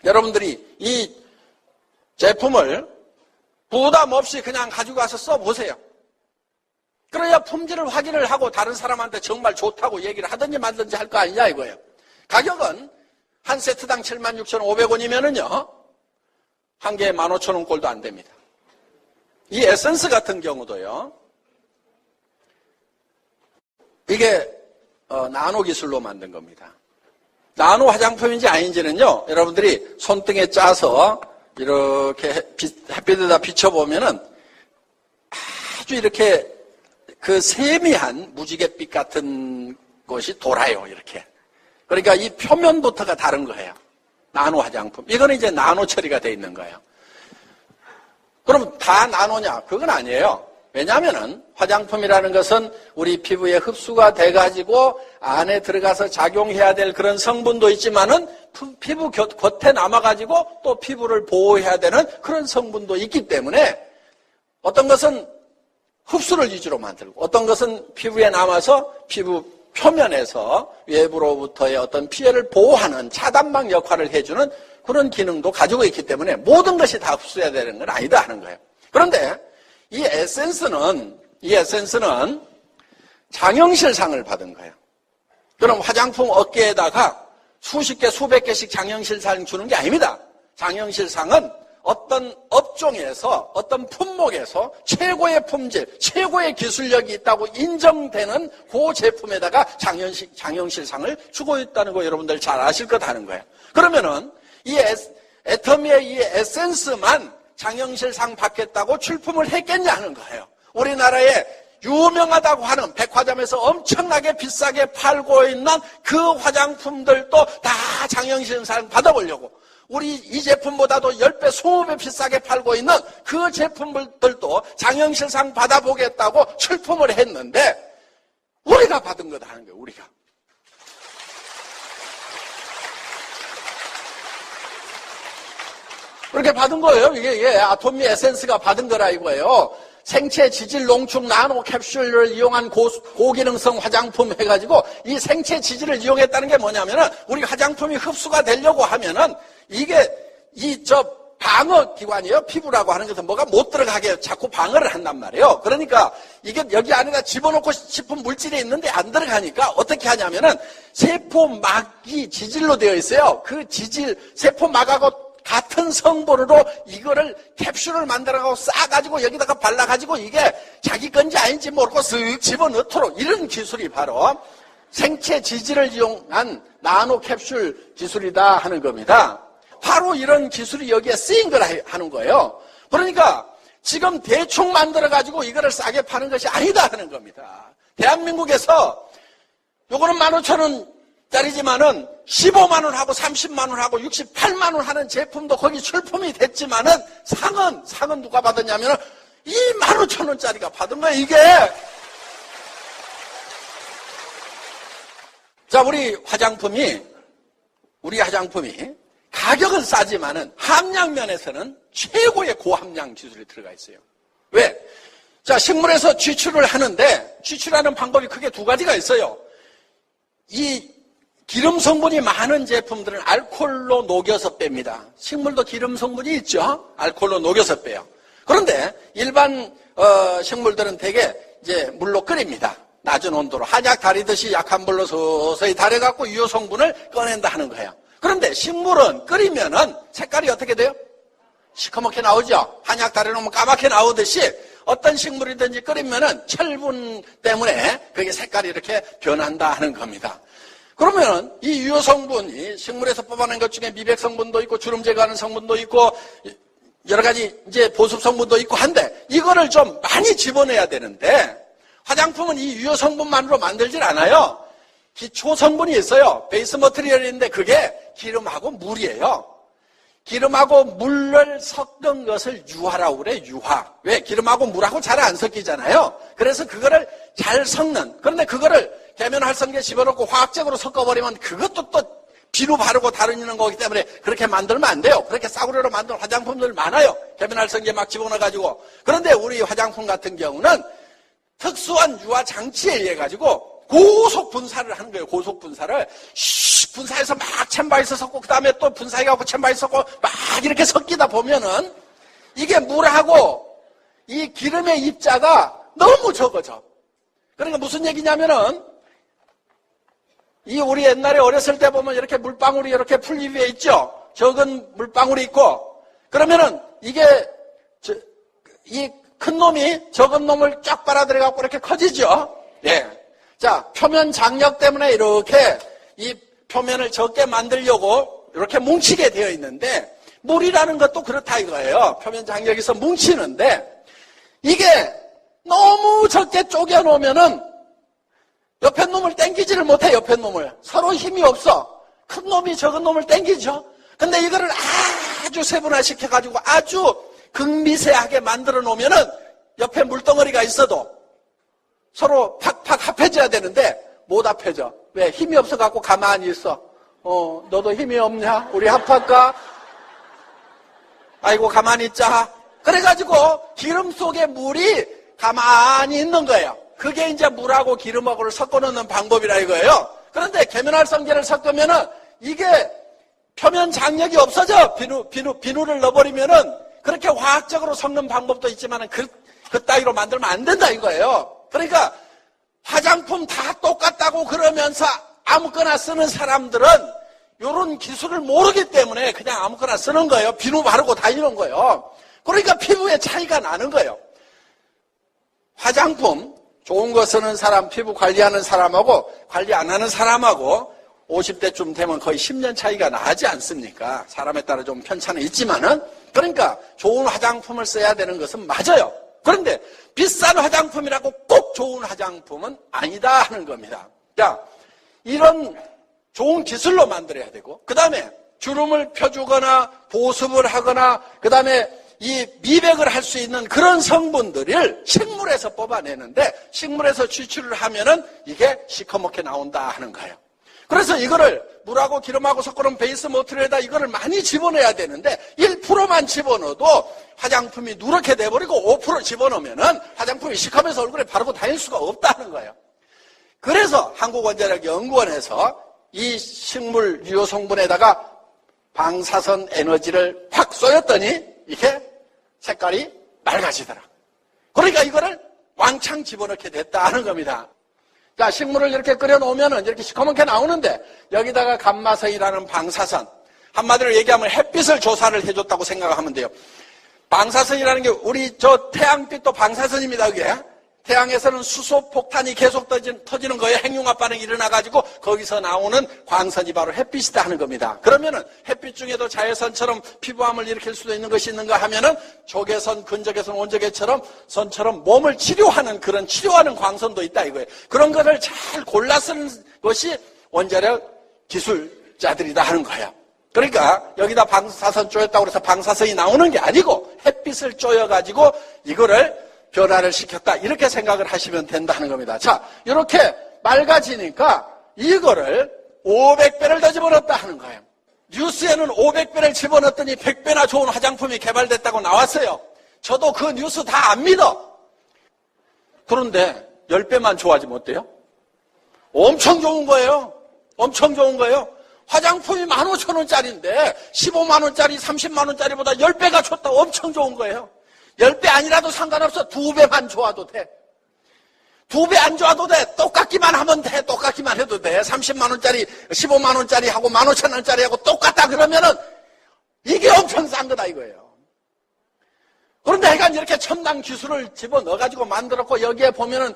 여러분들이 이 제품을 부담 없이 그냥 가지고 가서 써보세요. 그래야 품질을 확인을 하고 다른 사람한테 정말 좋다고 얘기를 하든지 말든지 할 거 아니냐 이거예요. 가격은 한 세트당 76,500원이면은요, 한 개에 15,000원 꼴도 안 됩니다. 이 에센스 같은 경우도요, 이게 나노 기술로 만든 겁니다. 나노 화장품인지 아닌지는요, 여러분들이 손등에 짜서 이렇게 햇빛에다 비춰보면은 아주 이렇게 그 세미한 무지갯빛 같은 것이 돌아요, 이렇게. 그러니까 이 표면부터가 다른 거예요. 나노 화장품. 이거는 이제 나노 처리가 돼 있는 거예요. 그럼 다 나노냐? 그건 아니에요. 왜냐하면은 화장품이라는 것은 우리 피부에 흡수가 돼가지고 안에 들어가서 작용해야 될 그런 성분도 있지만은 피부 겉에 남아가지고 또 피부를 보호해야 되는 그런 성분도 있기 때문에 어떤 것은 흡수를 위주로 만들고 어떤 것은 피부에 남아서 피부 표면에서 외부로부터의 어떤 피해를 보호하는 차단막 역할을 해주는 그런 기능도 가지고 있기 때문에 모든 것이 다 흡수해야 되는 건 아니다 하는 거예요. 그런데 이 에센스는 장영실상을 받은 거예요. 그럼 화장품 업계에다가 수십 개, 수백 개씩 장영실상 주는 게 아닙니다. 장영실상은 어떤 업종에서, 어떤 품목에서 최고의 품질, 최고의 기술력이 있다고 인정되는 그 제품에다가 장영실상을 주고 있다는 거 여러분들 잘 아실 것 하는 거예요. 그러면은 이 애터미의 이 에센스만 장영실상 받겠다고 출품을 했겠냐 하는 거예요. 우리나라에 유명하다고 하는 백화점에서 엄청나게 비싸게 팔고 있는 그 화장품들도 다 장영실상 받아보려고 우리 이 제품보다도 10배, 20배 비싸게 팔고 있는 그 제품들도 장영실상 받아보겠다고 출품을 했는데 우리가 받은 거다 하는 거예요. 우리가. 그렇게 받은 거예요. 이게 아토미 에센스가 받은 거라 이거예요. 생체 지질 농축 나노 캡슐을 이용한 고기능성 화장품 해가지고 이 생체 지질을 이용했다는 게 뭐냐면은 우리 화장품이 흡수가 되려고 하면은 이게 방어 기관이에요. 피부라고 하는 것은 뭐가 못 들어가게 자꾸 방어를 한단 말이에요. 그러니까 이게 여기 안에다 집어넣고 싶은 물질이 있는데 안 들어가니까 어떻게 하냐면은 세포막이 지질로 되어 있어요. 그 지질, 세포막하고 같은 성분으로 이거를 캡슐을 만들어가고 싸가지고 여기다가 발라가지고 이게 자기 건지 아닌지 모르고 쓱 집어넣도록 이런 기술이 바로 생체 지질을 이용한 나노 캡슐 기술이다 하는 겁니다. 바로 이런 기술이 여기에 쓰인 거라 하는 거예요. 그러니까 지금 대충 만들어가지고 이거를 싸게 파는 것이 아니다 하는 겁니다. 대한민국에서 요거는 15,000원짜리지만은 15만 원하고 30만 원하고 68만 원 하는 제품도 거기 출품이 됐지만은 상은 누가 받았냐면은 25,000원짜리가 받은 거예요, 이게. 자, 우리 화장품이 가격은 싸지만은 함량면에서는 최고의 고함량 기술이 들어가 있어요. 왜? 자, 식물에서 추출을 하는데 추출하는 방법이 크게 두 가지가 있어요. 이 기름 성분이 많은 제품들은 알코올로 녹여서 뺍니다. 식물도 기름 성분이 있죠. 알코올로 녹여서 빼요. 그런데 일반 식물들은 대개 이제 물로 끓입니다. 낮은 온도로 한약 다리듯이 약한 불로 서서히 달여갖고 유효 성분을 꺼낸다 하는 거예요. 그런데 식물은 끓이면은 색깔이 어떻게 돼요? 시커멓게 나오죠. 한약 다려놓으면 까맣게 나오듯이 어떤 식물이든지 끓이면은 철분 때문에 그게 색깔이 이렇게 변한다 하는 겁니다. 그러면 이 유효 성분이 식물에서 뽑아낸 것 중에 미백 성분도 있고 주름 제거하는 성분도 있고 여러 가지 이제 보습 성분도 있고 한데 이거를 좀 많이 집어내야 되는데 화장품은 이 유효 성분만으로 만들질 않아요. 기초 성분이 있어요. 베이스 머티리얼인데 그게 기름하고 물이에요. 기름하고 물을 섞은 것을 유화라고 그래, 유화. 왜? 기름하고 물하고 잘 안 섞이잖아요. 그래서 그거를 잘 섞는. 그런데 그거를 계면활성제 집어넣고 화학적으로 섞어버리면 그것도 또 비누 바르고 다루는 거기 때문에 그렇게 만들면 안 돼요. 그렇게 싸구려로 만든 화장품들 많아요. 계면활성제 막 집어넣어가지고. 그런데 우리 화장품 같은 경우는 특수한 유화 장치에 의해 가지고 고속 분사를 하는 거예요. 고속 분사를. 분사해서 막 챔바에서 섞고, 그 다음에 또 분사해갖고 챔바에 섞고, 막 이렇게 섞이다 보면은, 이게 물하고 이 기름의 입자가 너무 적어져. 그러니까 무슨 얘기냐면은, 이 우리 옛날에 어렸을 때 보면 이렇게 물방울이 이렇게 풀잎 위에 있죠? 적은 물방울이 있고, 그러면은 이게, 이 큰 놈이 적은 놈을 쫙 빨아들여갖고 이렇게 커지죠? 예. 자, 표면 장력 때문에 이렇게 이 표면을 적게 만들려고 이렇게 뭉치게 되어 있는데, 물이라는 것도 그렇다 이거예요. 표면 장력에서 뭉치는데, 이게 너무 적게 쪼개 놓으면은 옆에 놈을 당기지를 못해. 옆에 놈을. 서로 힘이 없어. 큰 놈이 적은 놈을 당기죠. 근데 이거를 아주 세분화시켜가지고 아주 극미세하게 만들어 놓으면은 옆에 물덩어리가 있어도 서로 팍팍 합해져야 되는데 못 합해져. 왜? 힘이 없어갖고 가만히 있어. 너도 힘이 없냐? 우리 합할까? 아이고 가만히 있자. 그래가지고 기름 속에 물이 가만히 있는 거예요. 그게 이제 물하고 기름하고를 섞어 놓는 방법이라 이거예요. 그런데 계면활성제를 섞으면은 이게 표면 장력이 없어져. 비누를 넣어버리면은 그렇게 화학적으로 섞는 방법도 있지만은 그 따위로 만들면 안 된다 이거예요. 그러니까 화장품 다 똑같다고 그러면서 아무거나 쓰는 사람들은 이런 기술을 모르기 때문에 그냥 아무거나 쓰는 거예요. 비누 바르고 다니는 거예요. 그러니까 피부에 차이가 나는 거예요. 화장품 좋은 거 쓰는 사람, 피부 관리하는 사람하고 관리 안 하는 사람하고 50대쯤 되면 거의 10년 차이가 나지 않습니까? 사람에 따라 좀 편차는 있지만은, 그러니까 좋은 화장품을 써야 되는 것은 맞아요. 그런데 비싼 화장품이라고 꼭 좋은 화장품은 아니다 하는 겁니다. 자, 이런 좋은 기술로 만들어야 되고, 그 다음에 주름을 펴주거나 보습을 하거나, 그 다음에 이 미백을 할 수 있는 그런 성분들을 식물에서 뽑아내는데, 식물에서 추출을 하면은 이게 시커멓게 나온다 하는 거예요. 그래서 이거를 물하고 기름하고 섞어놓은 베이스 모틀에다 이거를 많이 집어넣어야 되는데 1%만 집어넣어도 화장품이 누렇게 돼버리고 5% 집어넣으면은 화장품이 시커면서 얼굴에 바르고 다닐 수가 없다는 거예요. 그래서 한국원자력연구원에서 이 식물 유효 성분에다가 방사선 에너지를 팍 쏘였더니 이게 색깔이 맑아지더라. 그러니까 이거를 왕창 집어넣게 됐다는 겁니다. 자, 식물을 이렇게 끓여놓으면은 이렇게 시커멓게 나오는데 여기다가 감마선이라는 방사선, 한마디로 얘기하면 햇빛을 조사를 해줬다고 생각하면 돼요. 방사선이라는 게 우리 저 태양빛도 방사선입니다. 그게 태양에서는 수소 폭탄이 계속 터지는 거예요. 핵융합 반응이 일어나가지고 거기서 나오는 광선이 바로 햇빛이다 하는 겁니다. 그러면은 햇빛 중에도 자외선처럼 피부암을 일으킬 수도 있는 것이 있는가 하면은 적외선, 근적외선, 원적외처럼 선처럼 몸을 치료하는 그런 치료하는 광선도 있다 이거예요. 그런 거를 잘 골라 쓰는 것이 원자력 기술자들이다 하는 거예요. 그러니까 여기다 방사선 쪼였다고 해서 방사선이 나오는 게 아니고 햇빛을 쪼여가지고 이거를 변화를 시켰다 이렇게 생각을 하시면 된다는 겁니다. 자, 이렇게 맑아지니까 이거를 500배를 더 집어넣었다 하는 거예요. 뉴스에는 500배를 집어넣었더니 100배나 좋은 화장품이 개발됐다고 나왔어요. 저도 그 뉴스 다 안 믿어. 그런데 10배만 좋아지면 어때요? 엄청 좋은 거예요. 엄청 좋은 거예요. 화장품이 15,000원짜리인데 15만원짜리, 30만원짜리보다 10배가 좋다. 엄청 좋은 거예요. 10배 아니라도 상관없어. 2배만 좋아도 돼. 2배 안 좋아도 돼. 똑같기만 하면 돼. 똑같기만 해도 돼. 30만원짜리, 15만원짜리 하고 15,000원짜리 하고 똑같다 그러면은 이게 엄청 싼 거다 이거예요. 그런데 하여간 이렇게 첨단 기술을 집어넣어가지고 만들었고 여기에 보면은,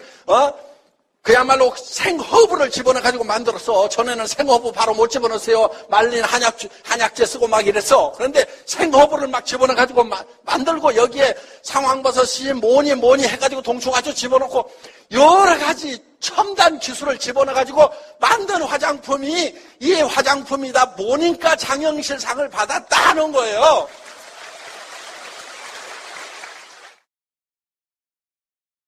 그야말로 생허브를 집어넣어가지고 만들었어. 전에는 생허브 바로 못 집어넣었어요. 말린 한약재 쓰고 막 이랬어. 그런데 생허브를 막 집어넣어가지고 만들고 여기에 상황버섯이 뭐니 해가지고 동충하초 집어넣고 여러 가지 첨단 기술을 집어넣어가지고 만든 화장품이 이 화장품이다 보니까 장영실상을 받았다는 거예요.